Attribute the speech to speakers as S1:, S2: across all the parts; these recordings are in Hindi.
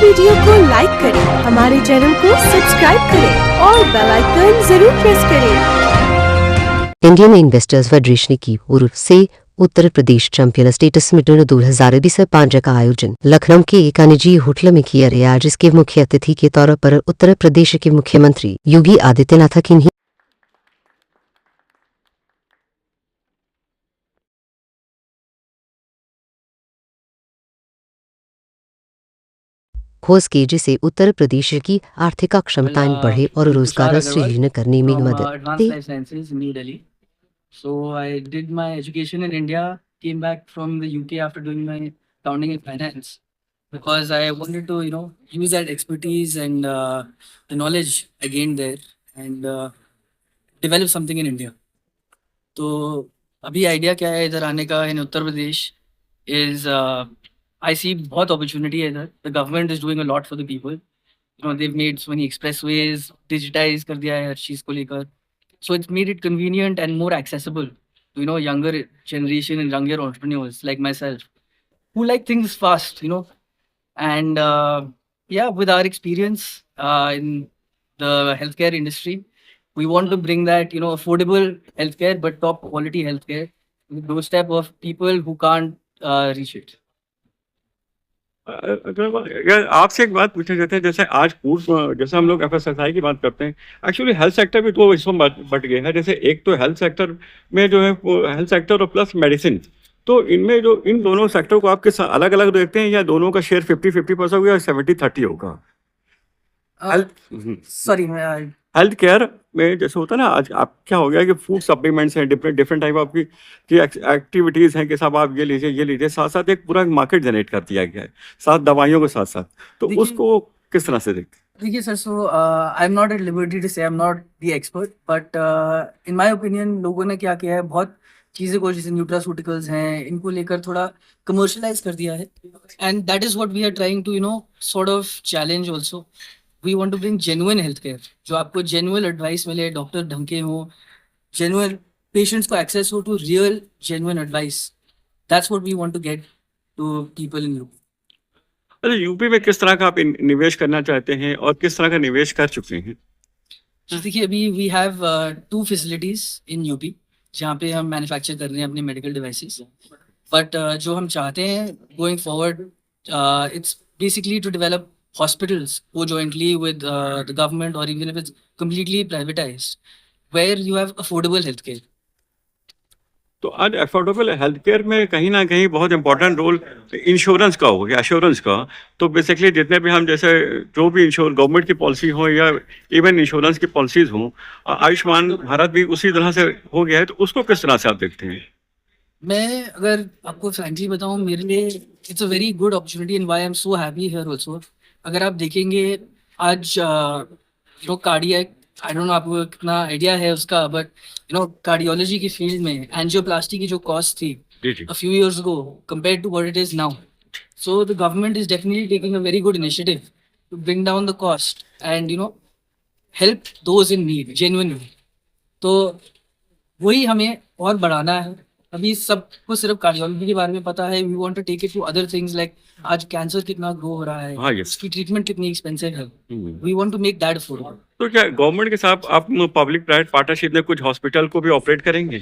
S1: वीडियो को लाइक करें, हमारे चैनल को सब्सक्राइब करें और बेल आइकन जरूर प्रेस करें।
S2: इंडियन इन्वेस्टर्स फेडरेशन की ओर से Uttar Pradesh champion status metre 2025 का आयोजन लखनऊ के एक निजी होटल में किया गया, जिसके मुख्य अतिथि के तौर पर उत्तर प्रदेश के मुख्यमंत्री योगी आदित्यनाथ किन्हीं खोज की, जिसे उत्तर प्रदेश की आर्थिक क्षमताएं बढ़े और रोजगार सृजन करने में मदद।
S3: So I did my education in India, came back from the UK after doing my accounting and finance because I wanted to, use that expertise and the knowledge I gained there and develop something in India. तो अभी आइडिया क्या है इधर आने का इन Uttar Pradesh is I see बहुत opportunity है इधर. The government is doing a lot for the people. They've made so many expressways, digitize कर दिया है हर चीज़ को लेकर. So it's made it convenient and more accessible to younger generation and younger entrepreneurs like myself who like things fast, and yeah, with our experience in the healthcare industry, we want to bring that affordable healthcare but top quality healthcare to those type of people who can't reach it.
S4: अगर आपसे एक बात पूछना चाहते हैं, जैसे आज फूड जैसे हम लोग एफएसएसआई की बात करते हैं, एक्चुअली हेल्थ सेक्टर भी तो इसमें बट गए हैं। जैसे एक तो हेल्थ सेक्टर में जो है हेल्थ सेक्टर और प्लस मेडिसिन, तो इनमें जो इन दोनों सेक्टर को आप किस अलग अलग देखते हैं या दोनों का शेयर 50-50% होगा या 70-30 होगा?
S3: सॉरी
S4: हेल्थ केयर में जैसे होता है ना, आज आप क्या हो गया कि फूड सप्लीमेंट्स हैं, डिफरेंट टाइप ऑफ की एक्टिविटीज़ हैं कि साहब आप ये लीजिए, साथ साथ एक पूरा मार्केट जनरेट कर दिया गया है साथ दवाइयों के साथ साथ, तो उसको किस तरह से देखते हैं?
S3: देखिए sir, so I am not at liberty to say, I am not the expert, but in my opinion लोगों ने क्या किया है, बहुत चीज़ें को जैसे न्यूट्रास्यूटिकल्स हैं इनको लेकर थोड़ा कमर्शलाइज कर दिया है, and that is what we are trying to sort of challenge also. We want to bring genuine health care, जो आपको जेन्युइन एडवाइस मिले, डॉक्टर ढंग के हो, जेन्युइन पेशेंट्स को एक्सेस हो to real genuine advice. That's what we want to get to people in UP.
S4: अच्छा, यूपी में किस तरह का आप निवेश करना चाहते हैं और किस तरह का निवेश कर चुके हैं?
S3: तो देखिए, अभी we have 2 facilities in UP जहाँ पे हम मैन्युफैक्चर कर रहे हैं अपने मेडिकल डिवाइसेस, बट जो हम चाहते हैं going forward, it's basically to develop hospitals go jointly with the government, or even if it's completely privatized, where you have affordable healthcare.
S4: तो आज अफोर्डेबल हेल्थ केयर में कहीं ना कहीं बहुत इंपॉर्टेंट रोल इंश्योरेंस का हो गया, एश्योरेंस का. तो बेसिकली जितने भी हम जैसे जो भी गवर्नमेंट की पॉलिसी हो या इवन इंश्योरेंस की पॉलिसीज हों, आयुष्मान भारत भी उसी तरह से हो गया है, तो उसको किस तरह से आप देखते हैं?
S3: मैं अगर आपको फ्रैंकली बताऊं, मेरे लिए it's a very good opportunity and why I am so happy here also. अगर आप देखेंगे आज कार्डियक, आई डोंट नो आपको कितना आइडिया है उसका, बट कार्डियोलॉजी की फील्ड में एंजियोप्लास्टी की जो कॉस्ट थी a few years ago compared to what it is now, so the government is definitely taking a very good initiative to bring down the cost and help those in need genuinely. तो वही हमें और बढ़ाना है. अभी सबको सिर्फ कार्डियोलॉजी के बारे में पता है, we want to take it to other things like आज कैंसर कितना ग्रो हो रहा है, उसकी ट्रीटमेंट कितनी एक्सपेंसिव है, we want to make that affordable.
S4: तो क्या गवर्नमेंट के साथ आप पब्लिक प्राइवेट पार्टनरशिप में कुछ हॉस्पिटल को भी ऑपरेट करेंगे?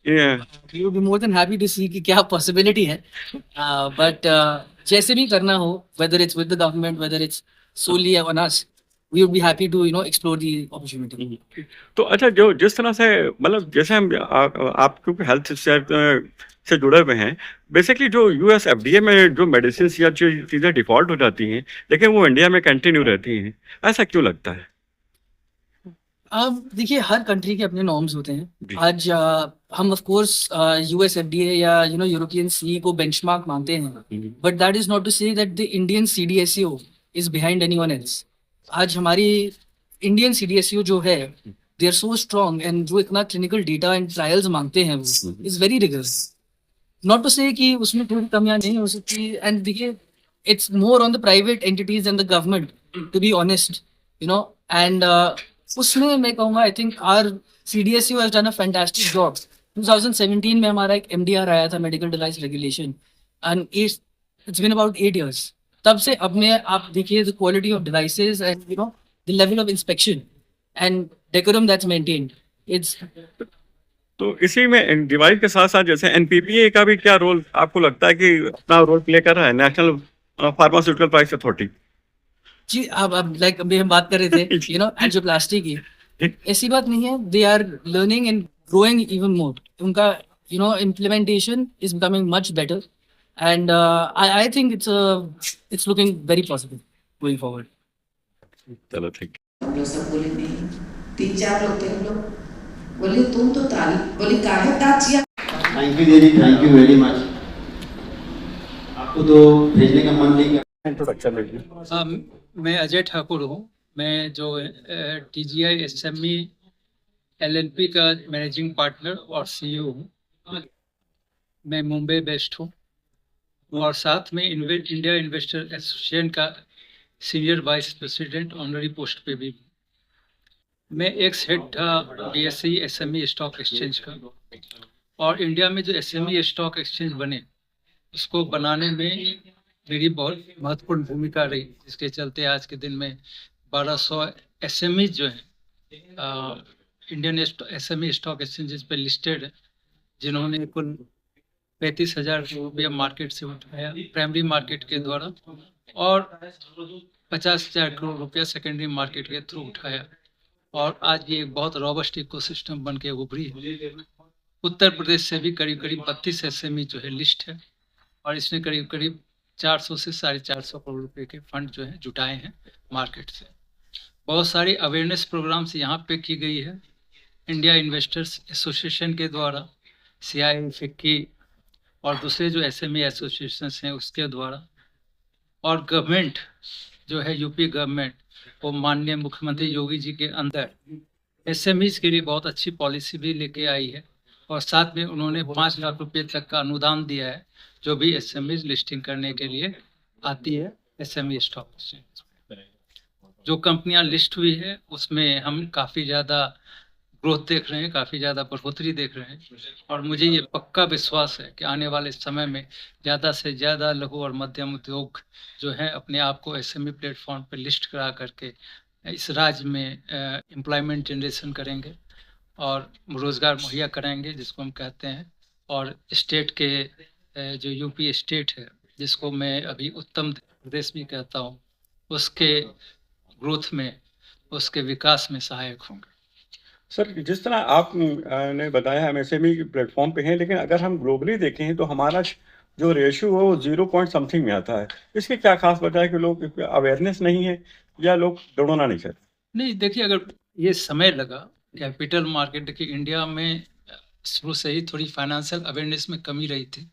S3: We would be more than happy to see कि क्या पॉसिबिलिटी है, बट जैसे भी करना हो, whether it's with the government, whether it's solely on us, we would be happy to explore the opportunity.
S4: तो अच्छा, जो जिस तरह से मतलब जैसे हम आप क्योंकि हेल्थ से जुड़े हुए हैं, बेसिकली जो यूएस एफडीए में जो मेडिसिन या जो चीज़ें डिफॉल्ट हो जाती हैं लेकिन वो इंडिया में कंटिन्यू रहती हैं, ऐसा क्यों लगता है?
S3: अब देखिए, हर कंट्री के अपने नॉर्म्स होते हैं. आज हम ऑफ कोर्स यूएस एफडीए या यूरोपियन सी को बेंचमार्क मानते हैं, but that is not to say that the Indian CDSCO is behind anyone else. आज हमारी इंडियन सीडीएसईओ जो है, they are so strong, and जो इतना क्लिनिकल डेटा एंड ट्रायल्स मांगते हैं वो is very rigorous. Not to say कि उसमें थोड़ी कमियां नहीं हो सकती, एंड देखिए it's more on the private entities and the government to be honest, and उसमें मैं कहूँगा I think our CDSCO has done a fantastic job. 2017 में हमारा एक एमडीआर आया था, medical device regulation, and it's been about 8 years. तब से अपने आप देखिए the quality of devices and the level of inspection and decorum that's maintained, it's
S4: तो इसी में डिवाइस के साथ साथ जैसे एनपीपीए का भी क्या रोल आपको लगता है कि अपना रोल प्ले कर रहा है, नेशनल फार्मास्यूटिकल प्राइस अथॉरिटी?
S3: जी। अब लाइक अभी हम बात कर रहे थे एंजियोप्लास्टी की, ऐसी बात नहीं है, they are learning and growing even more, उनका implementation is becoming much better and I think it's looking very possible going forward.
S4: चलो ठीक।
S5: हम लोग सब बोले नहीं, 3-4 लोग थे हम लोग, बोले तुम तो तारीफ, बोली काहे ताचिया।
S6: थैंक यू दीदी, थैंक यू वेरी मच। आपको तो भेजने का मन नहीं किया।
S4: इंट्रोडक्शन
S7: मैं अजय ठाकुर हूँ। मैं जो TGI SME LLP का मैनेजिंग पार्टनर और CEO हूँ। मैं मुंबई बेस्ड हूँ और साथ में इंडिया इन्वेस्टर एसोसिएशन का senior vice president honorary post पे भी हूँ। मैं एक्स हेड था BSE SME स्टॉक एक्सचेंज का, और इंडिया में जो SME स्टॉक एक्सचेंज बने उसको बनाने में मेरी बहुत महत्वपूर्ण भूमिका रही, जिसके चलते आज के दिन में 1200 SME जो हैं इंडियन SME स्टॉक एक्सचेंजेस पे लिस्टेड है, जिन्होंने कुल 35,000 करोड़ रुपया मार्केट से उठाया प्राइमरी मार्केट के द्वारा, और 50,000 करोड़ रुपया सेकेंडरी मार्केट के थ्रू उठाया, और आज ये एक बहुत रॉबस्ट इकोसिस्टम बन के उभरी है। उत्तर प्रदेश से भी करीब करीब 32 SME जो है लिस्ट है, और इसने करीब करीब 400 से 450 करोड़ रुपए के फंड जो है जुटाए हैं मार्केट से। बहुत सारी अवेयरनेस प्रोग्राम्स यहाँ पे की गई है इंडिया इन्वेस्टर्स एसोसिएशन के द्वारा, CII FICCI और दूसरे जो SME एसोसिएशंस हैं उसके द्वारा, और गवर्नमेंट जो है यूपी गवर्नमेंट, वो माननीय मुख्यमंत्री योगी जी के अंदर SMEs के लिए बहुत अच्छी पॉलिसी भी लेके आई है, और साथ में उन्होंने 5 लाख रुपए तक का अनुदान दिया है जो भी SMEs लिस्टिंग करने के लिए आती है SME स्टॉक एक्सचेंज। जो कंपनियां लिस्ट हुई है उसमें हम काफ़ी ज़्यादा ग्रोथ देख रहे हैं, काफ़ी ज़्यादा बढ़ोतरी देख रहे हैं, और मुझे ये पक्का विश्वास है कि आने वाले समय में ज़्यादा से ज़्यादा लघु और मध्यम उद्योग जो है अपने आप को SME प्लेटफॉर्म पर लिस्ट करा करके इस राज्य में एम्प्लॉयमेंट जनरेशन करेंगे और रोज़गार मुहैया कराएंगे, जिसको हम कहते हैं। और स्टेट के जो यूपी स्टेट है, जिसको मैं अभी उत्तम प्रदेश भी कहता हूँ, उसके ग्रोथ में, उसके विकास में सहायक होंगे।
S4: सर, जिस तरह आप ने बताया हम SME प्लेटफॉर्म पे हैं, लेकिन अगर हम ग्लोबली देखें तो हमारा जो रेशियो है वो 0 पॉइंट समथिंग में आता है। इसकी क्या खास वजह है कि लोग अवेयरनेस नहीं है या लोग दौड़ना नहीं चाहते?
S7: नहीं, देखिए, अगर ये समय लगा कैपिटल मार्केट, देखिए इंडिया में शुरू से ही थोड़ी फाइनेंशियल अवेयरनेस में कमी रही थी,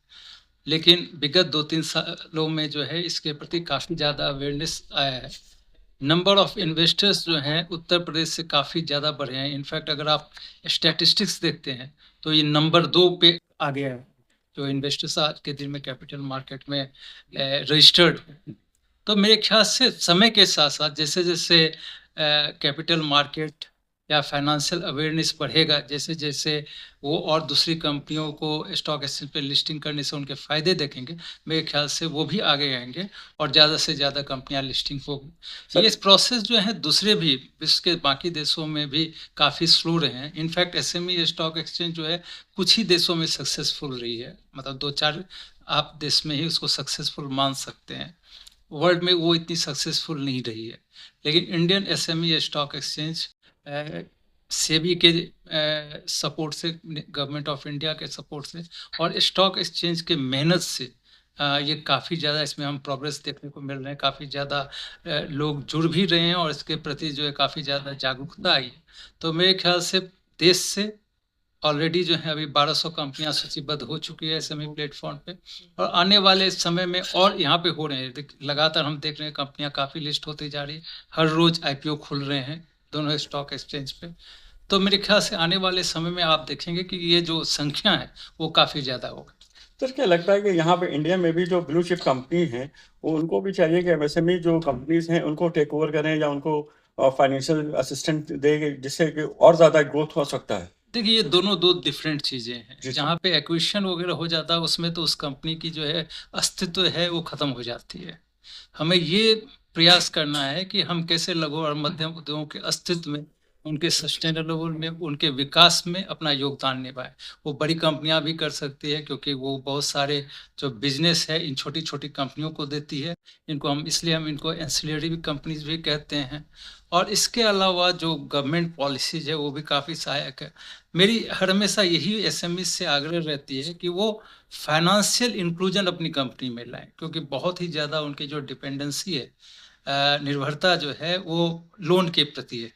S7: लेकिन विगत 2-3 सालों में जो है इसके प्रति काफ़ी ज़्यादा अवेयरनेस आया है। नंबर ऑफ इन्वेस्टर्स जो हैं उत्तर प्रदेश से काफ़ी ज़्यादा बढ़े हैं। इनफैक्ट अगर आप स्टैटिस्टिक्स देखते हैं तो ये नंबर 2 पे आ गया है, जो इन्वेस्टर्स आज के दिन में कैपिटल मार्केट में रजिस्टर्ड। तो मेरे ख्याल से समय के साथ साथ जैसे जैसे कैपिटल मार्केट या फाइनेंशियल अवेयरनेस बढ़ेगा, जैसे जैसे वो और दूसरी कंपनियों को स्टॉक एक्सचेंज पे लिस्टिंग करने से उनके फ़ायदे देखेंगे, मेरे ख्याल से वो भी आगे आएंगे और ज़्यादा से ज़्यादा कंपनियां लिस्टिंग होगी। ये प्रोसेस जो है दूसरे भी विश्व के बाकी देशों में भी काफ़ी स्लो रहे हैं। इनफैक्ट SME स्टॉक एक्सचेंज जो है कुछ ही देशों में सक्सेसफुल रही है, मतलब 2-4 आप देश में ही उसको सक्सेसफुल मान सकते हैं। वर्ल्ड में वो इतनी सक्सेसफुल नहीं रही है। लेकिन Indian SME stock exchange SEBI के सपोर्ट से, गवर्नमेंट ऑफ इंडिया के सपोर्ट से और स्टॉक एक्सचेंज के मेहनत से ये काफ़ी ज़्यादा इसमें हम प्रोग्रेस देखने को मिल रहे हैं। काफ़ी ज़्यादा लोग जुड़ भी रहे हैं और इसके प्रति जो है काफ़ी ज़्यादा जागरूकता आई है। तो मेरे ख्याल से देश से ऑलरेडी जो है अभी 1200 कंपनियां सूचीबद्ध हो चुकी है SME प्लेटफॉर्म पे, और आने वाले समय में और यहाँ पे हो रहे हैं। लगातार हम देख रहे हैं कंपनियां काफ़ी लिस्ट होती जा रही है, हर रोज़ IPO खुल रहे हैं दोनों स्टॉक एक्सचेंज पे। तो मेरे ख्याल से आने वाले समय में आप देखेंगे कि ये जो संख्या है वो काफ़ी ज़्यादा होगा।
S4: सर, क्या लगता है कि यहाँ पे इंडिया में भी जो ब्लू चिप कंपनी हैं वो उनको भी चाहिए कि MSME जो कंपनीज हैं उनको टेक ओवर करें या उनको फाइनेंशियल असिस्टेंट दें, जिससे कि और ज़्यादा ग्रोथ हो सकता है?
S7: देखिए, ये दोनों दो डिफरेंट चीज़ें हैं। जहाँ पे एक्विजिशन वगैरह हो जाता है उसमें तो उस कंपनी की जो है अस्तित्व है वो ख़त्म हो जाती है। हमें ये प्रयास करना है कि हम कैसे लघु और मध्यम उद्योगों के अस्तित्व में, उनके सस्टेनेबल में, उनके विकास में अपना योगदान निभाएं। वो बड़ी कंपनियां भी कर सकती है, क्योंकि वो बहुत सारे जो बिजनेस है इन छोटी छोटी कंपनियों को देती है। हम इनको एंसिलरी भी कंपनीज भी कहते हैं। और इसके अलावा जो गवर्नमेंट पॉलिसीज है वो भी काफ़ी सहायक है। मेरी हर हमेशा यही एसएमई से आग्रह रहती है कि वो फाइनेंशियल इंक्लूजन अपनी कंपनी में लाएं, क्योंकि बहुत ही ज़्यादा उनकी जो डिपेंडेंसी है, निर्भरता जो है वो लोन के प्रति है।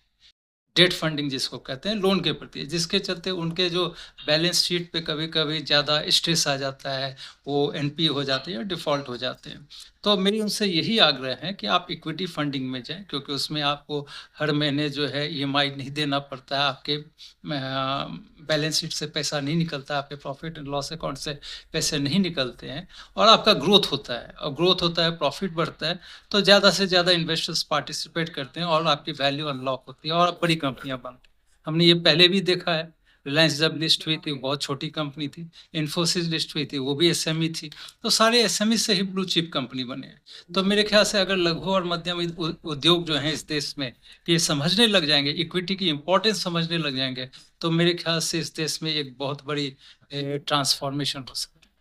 S7: डेट फंडिंग जिसको कहते हैं, लोन के प्रति, जिसके चलते उनके जो बैलेंस शीट पे कभी कभी ज़्यादा स्ट्रेस आ जाता है, वो एनपी हो जाते हैं या डिफ़ॉल्ट हो जाते हैं। तो मेरी उनसे यही आग्रह है कि आप इक्विटी फंडिंग में जाएं, क्योंकि उसमें आपको हर महीने जो है ईएमआई नहीं देना पड़ता है, आपके बैलेंस शीट से पैसा नहीं निकलता, आपके प्रॉफिट एंड लॉस अकाउंट से पैसे नहीं निकलते हैं, और आपका ग्रोथ होता है, और ग्रोथ होता है, प्रॉफिट बढ़ता है, तो ज़्यादा से ज़्यादा इन्वेस्टर्स पार्टिसिपेट करते हैं और आपकी वैल्यू अनलॉक होती है और बड़ी कंपनियां बनती हैं। हमने ये पहले भी देखा है। रिलायंस जब लिस्ट हुई थी बहुत छोटी कंपनी थी, इन्फोसिस लिस्ट हुई थी वो भी एसएमई थी, तो सारे एसएमई से ही ब्लू चिप कंपनी बने हैं। तो मेरे ख्याल से अगर लघु और मध्यम उद्योग जो हैं इस देश में ये समझने लग जाएंगे, इक्विटी की इम्पोर्टेंस समझने लग जाएंगे, तो मेरे ख्याल से इस देश में एक बहुत बड़ी ट्रांसफॉर्मेशन हो सकती है।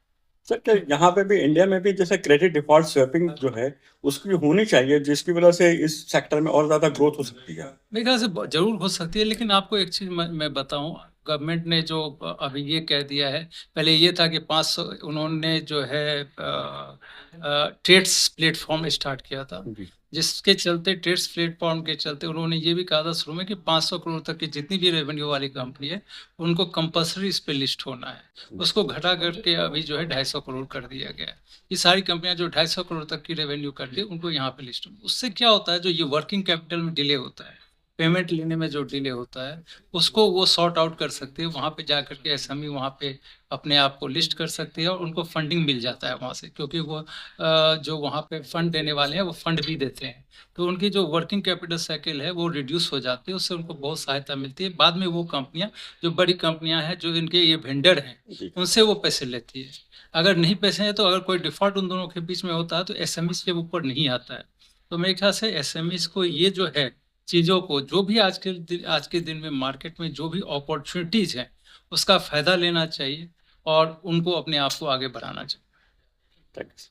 S4: सर क्या यहाँ पे भी इंडिया में भी जैसे क्रेडिट डिफॉल्ट स्वैपिंग जो है उसकी होनी चाहिए, जिसकी वजह से इस सेक्टर में और ज़्यादा ग्रोथ हो सकती है?
S7: मेरे ख्याल से जरूर हो सकती है, लेकिन आपको एक चीज मैं बताऊं, गवर्नमेंट ने जो अभी ये कह दिया है, पहले ये था कि 500, उन्होंने जो है ट्रेड्स प्लेटफॉर्म स्टार्ट किया था,
S4: जी।
S7: जिसके चलते ट्रेड्स प्लेटफॉर्म के चलते उन्होंने ये भी कहा था शुरू में कि 500 करोड़ तक की जितनी भी रेवेन्यू वाली कंपनी है उनको कंपलसरी इस पे लिस्ट होना है। उसको घटा करके अभी जो है 250 करोड़ कर दिया गया है। ये सारी कंपनियां जो 250 करोड़ तक की रेवेन्यू करती है उनको यहाँ पे लिस्ट होना। उससे क्या होता है, जो ये वर्किंग कैपिटल में डिले होता है, पेमेंट लेने में जो डिले होता है, उसको वो सॉर्ट आउट कर सकते हैं। वहाँ पे जा करके एसएमई वहाँ पे अपने आप को लिस्ट कर सकती है और उनको फंडिंग मिल जाता है वहाँ से, क्योंकि वो जो वहाँ पे फंड देने वाले हैं वो फंड भी देते हैं, तो उनकी जो वर्किंग कैपिटल साइकिल है वो रिड्यूस हो जाती है, उससे उनको बहुत सहायता मिलती है। बाद में वो कंपनियाँ, जो बड़ी कंपनियाँ हैं, जो इनके ये वेंडर हैं,
S4: जी।
S7: उनसे वो पैसे लेती है। अगर नहीं पैसे हैं तो अगर कोई डिफॉल्ट उन दोनों के बीच में होता है तो एसएमई के ऊपर नहीं आता है। तो मेरे ख्याल से एसएमई को ये जो है चीज़ों को, जो भी आज के दिन में मार्केट में जो भी अपॉर्चुनिटीज हैं उसका फायदा लेना चाहिए और उनको अपने आप को आगे बढ़ाना चाहिए।
S4: थैंक्स।